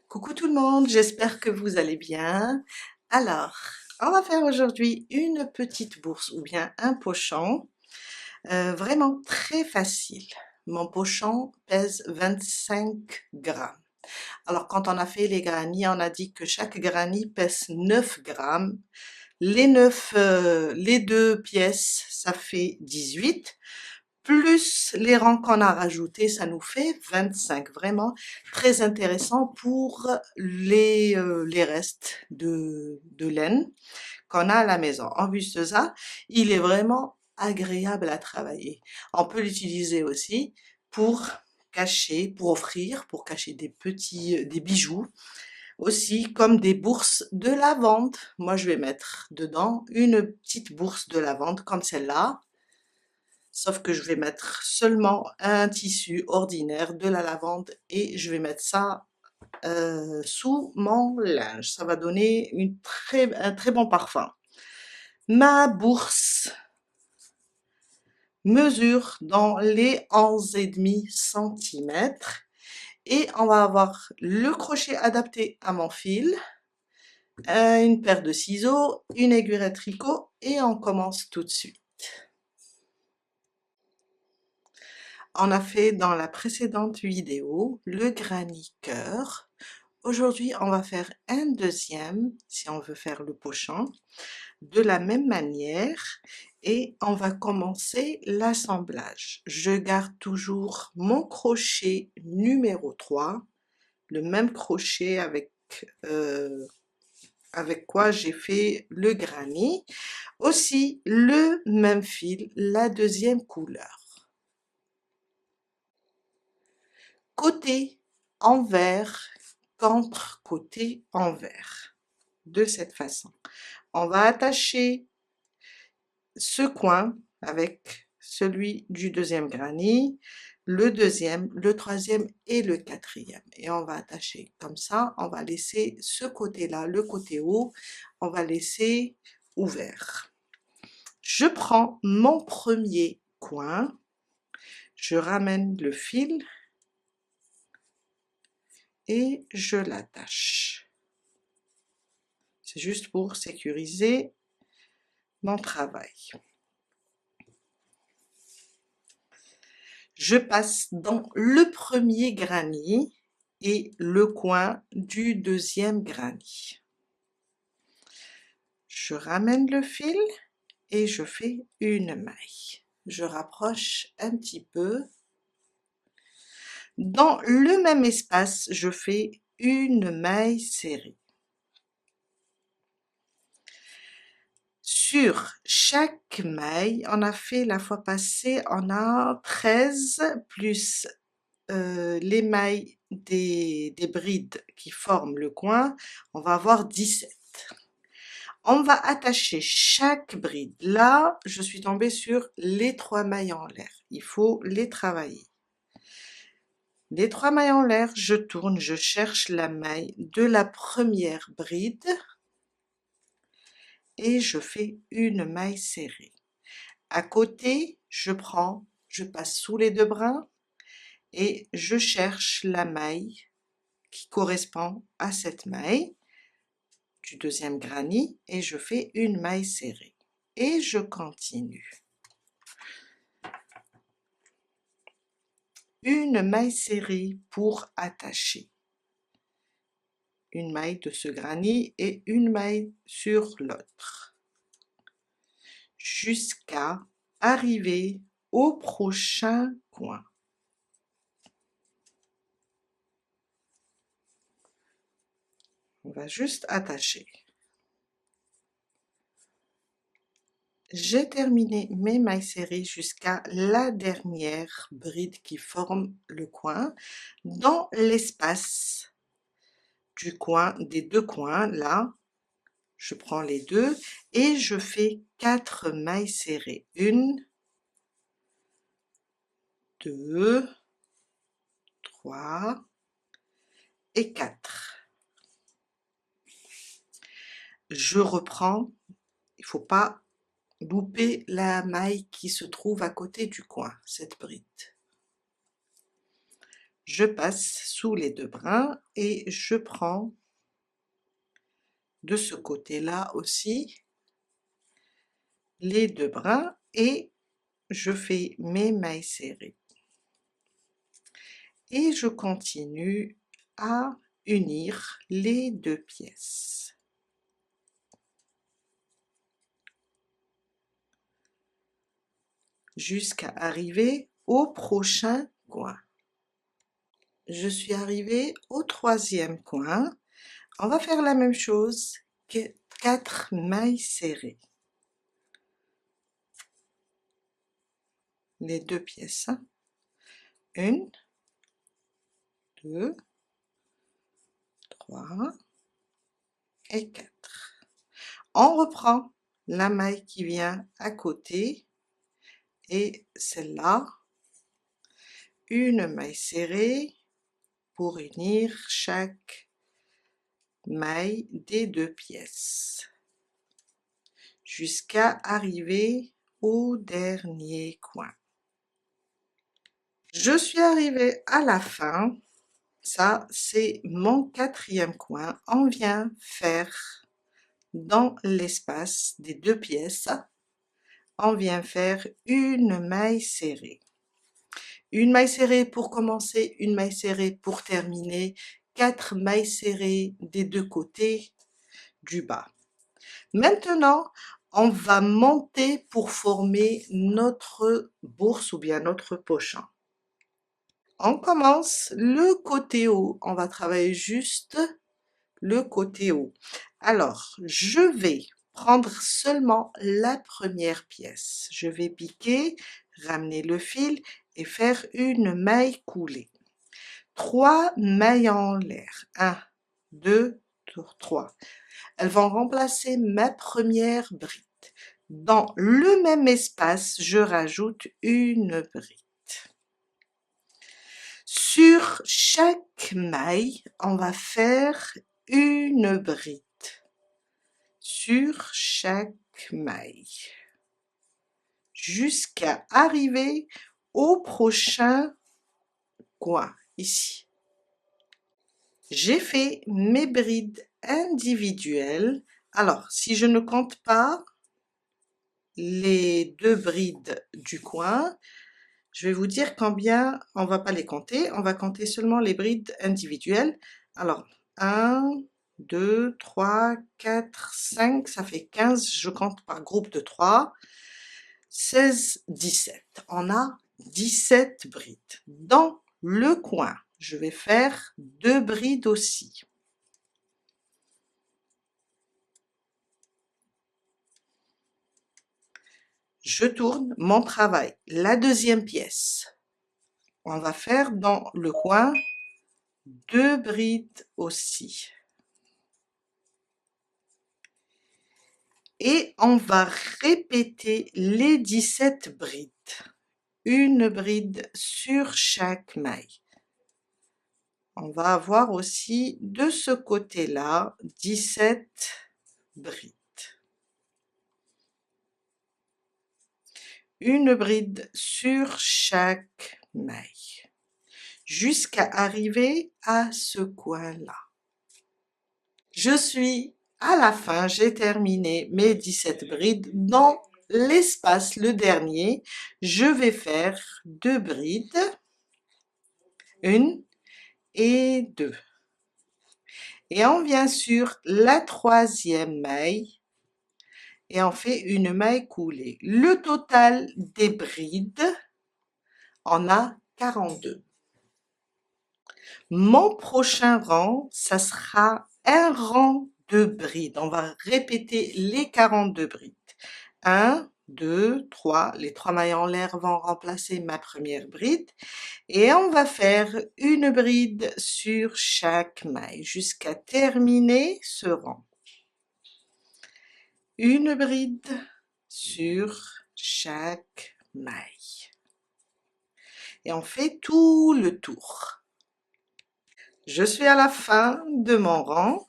Coucou tout le monde, j'espère que vous allez bien. Alors, on va faire aujourd'hui une petite bourse ou bien un pochon, vraiment très facile. Mon pochon pèse 25 grammes. Alors, quand on a fait les granits, on a dit que chaque granit pèse 9 grammes. Les deux pièces, ça fait 18 plus les rangs qu'on a rajoutés, ça nous fait 25. Vraiment très intéressant pour les restes de laine qu'on a à la maison. En plus de ça, il est vraiment agréable à travailler. On peut l'utiliser aussi pour cacher, pour offrir, pour cacher des bijoux, aussi comme des bourses de lavande. Moi, je vais mettre dedans une petite bourse de lavande comme celle-là. Sauf que je vais mettre seulement un tissu ordinaire, de la lavande, et je vais mettre ça sous mon linge. Ça va donner un très bon parfum. Ma bourse mesure dans les 11,5 cm et on va avoir le crochet adapté à mon fil, une paire de ciseaux, une aiguille à tricot et on commence tout de suite. On a fait dans la précédente vidéo le granny cœur. Aujourd'hui, on va faire un deuxième, si on veut faire le pochon, de la même manière et on va commencer l'assemblage. Je garde toujours mon crochet numéro 3, le même crochet avec quoi j'ai fait le granny. Aussi, le même fil, la deuxième couleur. Côté envers contre côté envers, de cette façon. On va attacher ce coin avec celui du deuxième granny, le deuxième, le troisième et le quatrième. Et on va attacher comme ça, on va laisser ce côté-là, le côté haut, on va laisser ouvert. Je prends mon premier coin, je ramène le fil et je l'attache. C'est juste pour sécuriser mon travail. Je passe dans le premier granny et le coin du deuxième granny. Je ramène le fil et je fais une maille. Je rapproche un petit peu. Dans le même espace, je fais une maille serrée. Sur chaque maille, on a fait la fois passée, on a 13 plus les mailles des brides qui forment le coin, on va avoir 17. On va attacher chaque bride. Là, je suis tombée sur les 3 mailles en l'air. Il faut les travailler. Les 3 mailles en l'air, je tourne, je cherche la maille de la première bride et je fais une maille serrée. À côté, je passe sous les 2 brins et je cherche la maille qui correspond à cette maille du deuxième granny et je fais une maille serrée et je continue. Une maille serrée pour attacher. Une maille de ce granny et une maille sur l'autre. Jusqu'à arriver au prochain coin. On va juste attacher. J'ai terminé mes mailles serrées jusqu'à la dernière bride qui forme le coin. Dans l'espace du coin, des 2 coins, là, je prends les 2 et je fais 4 mailles serrées. 1, 2, 3 et 4. Je reprends, il ne faut pas louper la maille qui se trouve à côté du coin, cette bride. Je passe sous les 2 brins et je prends de ce côté-là aussi les 2 brins et je fais mes mailles serrées. Et je continue à unir les 2 pièces. Jusqu'à arriver au prochain coin. Je suis arrivée au 3e coin. On va faire la même chose que 4 mailles serrées. Les 2 pièces. 1, 2, 3 et 4. On reprend la maille qui vient à côté et celle-là, une maille serrée pour unir chaque maille des 2 pièces jusqu'à arriver au dernier coin. Je suis arrivée à la fin, ça c'est mon 4e coin. On vient faire dans l'espace des 2 pièces, on vient faire une maille serrée. Une maille serrée pour commencer, une maille serrée pour terminer, 4 mailles serrées des 2 côtés du bas. Maintenant, on va monter pour former notre bourse ou bien notre pochon. On commence le côté haut, on va travailler juste le côté haut. Alors, je vais prendre seulement la première pièce. Je vais piquer, ramener le fil et faire une maille coulée. 3 mailles en l'air. 1, 2, 3. Elles vont remplacer ma première bride. Dans le même espace, je rajoute une bride. Sur chaque maille, on va faire une bride. Sur chaque maille. Jusqu'à arriver au prochain coin, ici. J'ai fait mes brides individuelles. Alors, si je ne compte pas les 2 brides du coin, je vais vous dire combien, on va pas les compter, on va compter seulement les brides individuelles. Alors, 1, 2, 3, 4, 5, ça fait 15, je compte par groupe de 3, 16, 17. On a 17 brides. Dans le coin, je vais faire 2 brides aussi. Je tourne mon travail. La deuxième pièce, on va faire dans le coin 2 brides aussi. Et on va répéter les 17 brides. Une bride sur chaque maille. On va avoir aussi de ce côté-là 17 brides. Une bride sur chaque maille. Jusqu'à arriver à ce coin-là. Je suis à la fin, j'ai terminé mes 17 brides. Dans l'espace, le dernier, je vais faire 2 brides, 1 et 2. Et on vient sur la 3e maille et on fait une maille coulée. Le total des brides, on a 42. Mon prochain rang, ça sera un rang de brides. On va répéter les 42 brides. 1, 2, 3. Les 3 mailles en l'air vont remplacer ma première bride. Et on va faire une bride sur chaque maille jusqu'à terminer ce rang. Une bride sur chaque maille. Et on fait tout le tour. Je suis à la fin de mon rang.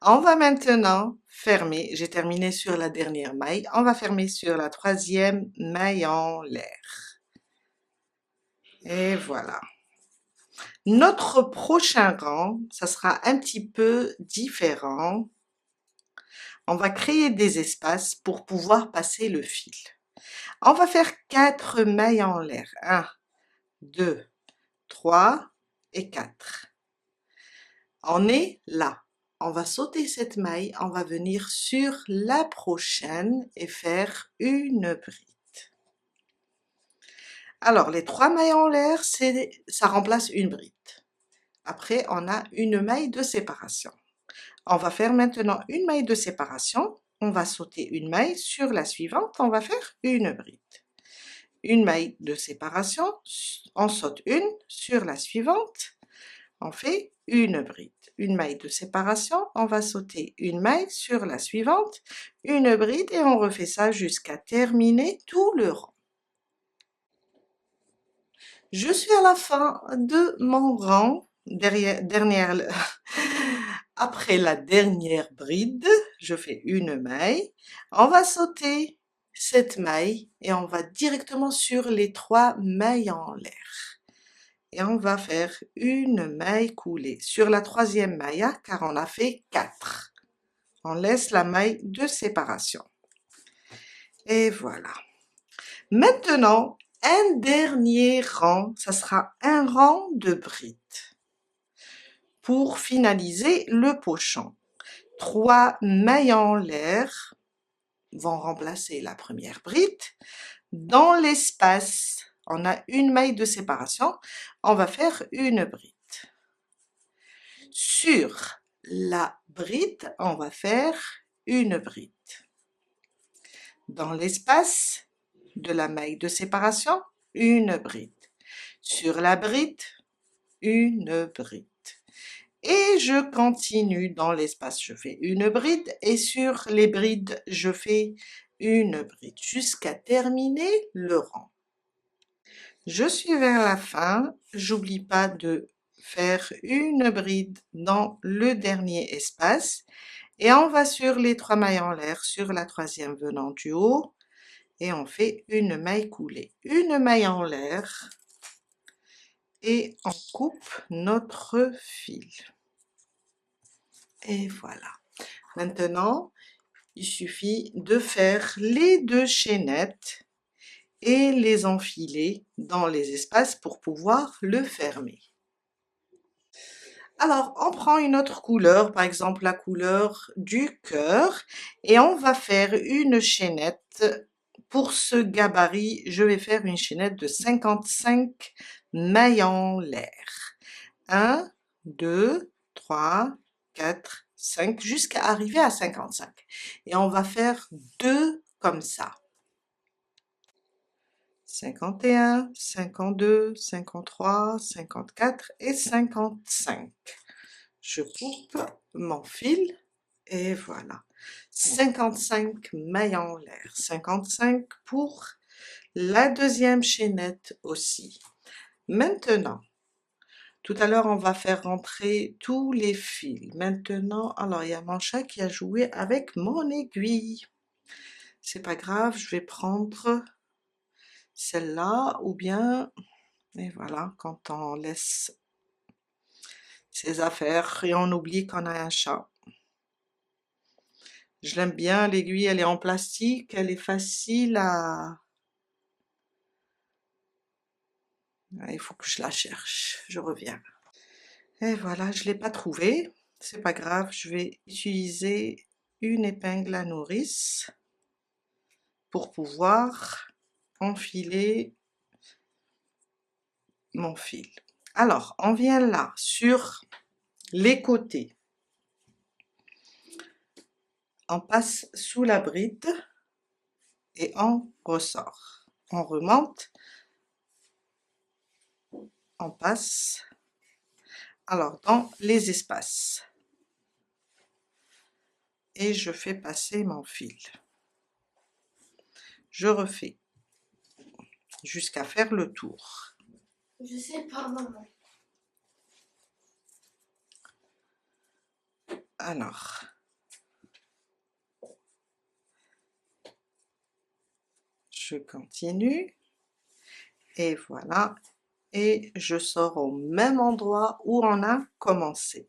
On va maintenant fermer, j'ai terminé sur la dernière maille, on va fermer sur la 3e maille en l'air. Et voilà. Notre prochain rang, ça sera un petit peu différent. On va créer des espaces pour pouvoir passer le fil. On va faire 4 mailles en l'air. 1, 2, 3 et 4. On est là. On va sauter cette maille, on va venir sur la prochaine et faire une bride. Alors, les 3 mailles en l'air, ça remplace une bride. Après, on a une maille de séparation. On va faire maintenant une maille de séparation. On va sauter une maille sur la suivante, on va faire une bride. Une maille de séparation, on saute une sur la suivante, on fait une bride. Une maille de séparation, on va sauter une maille sur la suivante, une bride et on refait ça jusqu'à terminer tout le rang. Je suis à la fin de mon rang, après la dernière bride, je fais une maille, on va sauter cette maille et on va directement sur les 3 mailles en l'air. Et on va faire une maille coulée sur la 3e maille, car on a fait 4. On laisse la maille de séparation. Et voilà. Maintenant, un dernier rang, ça sera un rang de brides. Pour finaliser le pochon, 3 mailles en l'air vont remplacer la première bride. Dans l'espace, on a une maille de séparation, on va faire une bride. Sur la bride, on va faire une bride. Dans l'espace de la maille de séparation, une bride. Sur la bride, une bride. Et je continue dans l'espace, je fais une bride et sur les brides, je fais une bride jusqu'à terminer le rang. Je suis vers la fin, j'oublie pas de faire une bride dans le dernier espace et on va sur les 3 mailles en l'air sur la 3e venant du haut et on fait une maille coulée, une maille en l'air et on coupe notre fil. Et voilà. Maintenant, il suffit de faire les 2 chaînettes et les enfiler dans les espaces pour pouvoir le fermer. Alors, on prend une autre couleur, par exemple la couleur du cœur, et on va faire une chaînette. Pour ce gabarit, je vais faire une chaînette de 55 mailles en l'air. 1, 2, 3, 4, 5, jusqu'à arriver à 55. Et on va faire 2 comme ça. 51, 52, 53, 54 et 55. Je coupe mon fil et voilà. 55 mailles en l'air. 55 pour la 2e chaînette aussi. Maintenant, tout à l'heure, on va faire rentrer tous les fils. Maintenant, alors il y a mon chat qui a joué avec mon aiguille. C'est pas grave, je vais prendre celle-là ou bien, et voilà, quand on laisse ses affaires et on oublie qu'on a un chat. Je l'aime bien, l'aiguille, elle est en plastique, elle est facile à... Il faut que je la cherche, je reviens. Et voilà, je ne l'ai pas trouvée, c'est pas grave, je vais utiliser une épingle à nourrice pour pouvoir enfiler mon fil. Alors, on vient là, sur les côtés. On passe sous la bride et on ressort. On remonte, on passe. Alors, dans les espaces. Et je fais passer mon fil. Je refais jusqu'à faire le tour. Je sais pas, maman. Alors, je continue. Et voilà. et je sors au même endroit où on a commencé.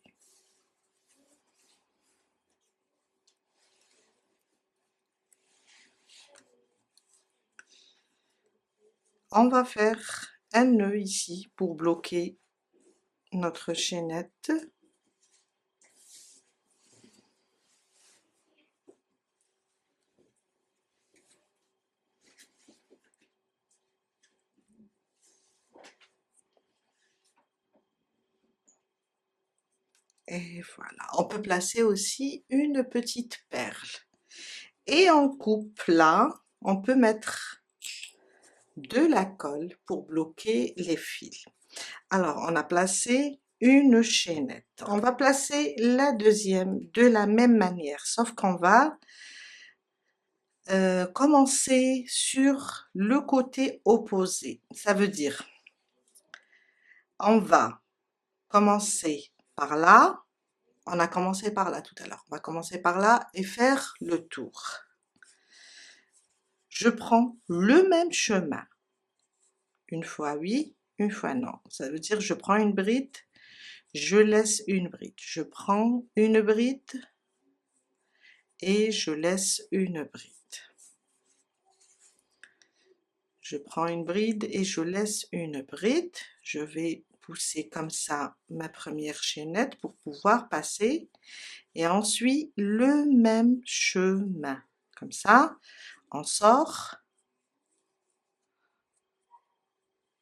On va faire un nœud ici pour bloquer notre chaînette. Et voilà, on peut placer aussi une petite perle. Et on coupe là, on peut mettre de la colle pour bloquer les fils. Alors, on a placé une chaînette. On va placer la deuxième de la même manière, sauf qu'on va commencer sur le côté opposé. Ça veut dire, on va commencer par là. On a commencé par là tout à l'heure. On va commencer par là et faire le tour. Je prends le même chemin. Une fois oui, une fois non. Ça veut dire je prends une bride, je laisse une bride. Je prends une bride et je laisse une bride. Je prends une bride et je laisse une bride. Je vais pousser comme ça ma première chaînette pour pouvoir passer. Et ensuite le même chemin. Comme ça, on sort.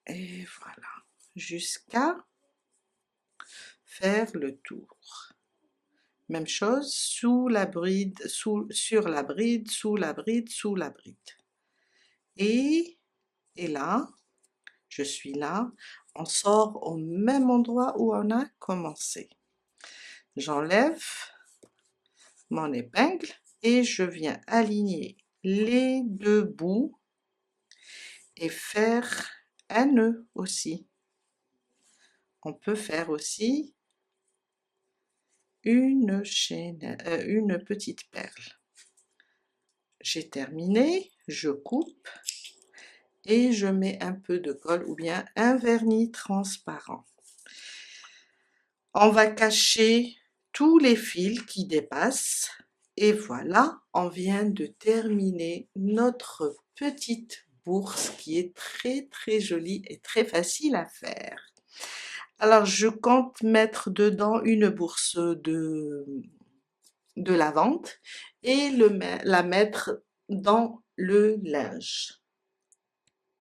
Et voilà. Jusqu'à faire le tour. Même chose, sous la bride, sur la bride, sous la bride, sous la bride. Et là, je suis là, on sort au même endroit où on a commencé. J'enlève mon épingle et je viens aligner les deux bouts et faire un nœud aussi. On peut faire aussi une chaîne, une petite perle. J'ai terminé, je coupe et je mets un peu de colle ou bien un vernis transparent. On va cacher tous les fils qui dépassent et voilà, on vient de terminer notre petite bourse qui est très jolie et très facile à faire. Alors je compte mettre dedans une bourse de lavande et la mettre dans le linge.